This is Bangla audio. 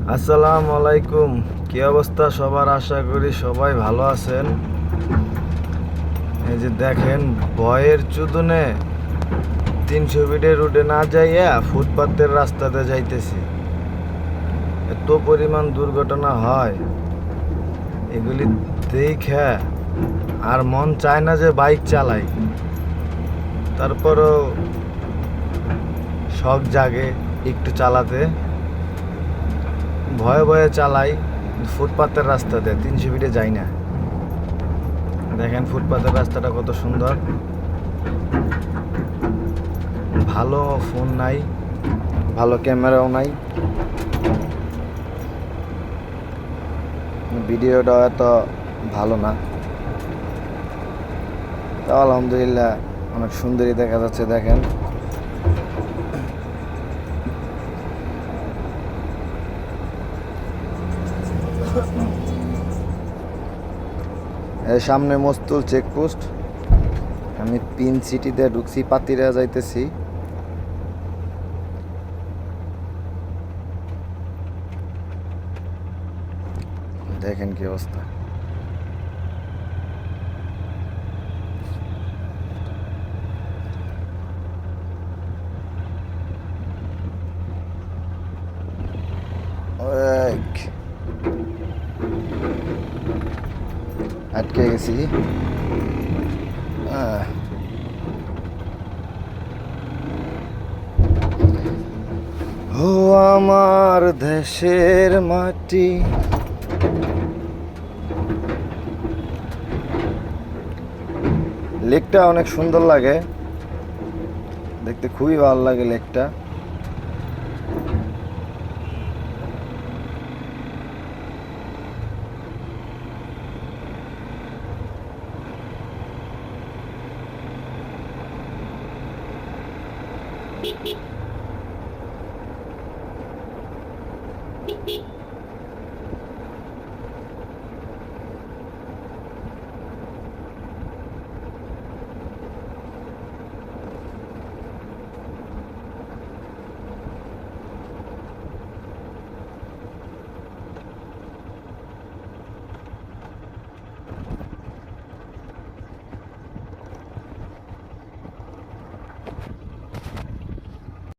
আসসালামু আলাইকুম। কি অবস্থা সবার? আশা করি সবাই ভালো আছেন। এই যে দেখেন, ভয়ের চুদনে 300 ফিটের রোডে না যাইয়া ফুটপাতের রাস্তাতে যাইতেছি। এত পরিমাণ দুর্ঘটনা হয়, এগুলি দেখে আর মন চায় না যে বাইক চালাই। তারপরও শখ জাগে একটু চালাতে, ভয়ে ভয়ে চালাই। ফুটপাতের রাস্তাতে 300 ফিটে যাই না। দেখেন ফুটপাতের রাস্তাটা কত সুন্দর। ভালো ফোন নাই, ভালো ক্যামেরাও নাই, ভিডিওটা এত ভালো না। তা আলহামদুলিল্লাহ অনেক সুন্দরই দেখা যাচ্ছে। দেখেন এর সামনে মস্তুল চেকপোস্ট। আমি পিন সিটিতে ঢুকছি, পাতিরা যাইতেছি। দেখেন কি অবস্থা। আটকে গেছি। ও আমার দেশের মাটি, লেকটা অনেক সুন্দর লাগে দেখতে, খুবই ভালো লাগে লেকটা। Beep beep. Beep beep.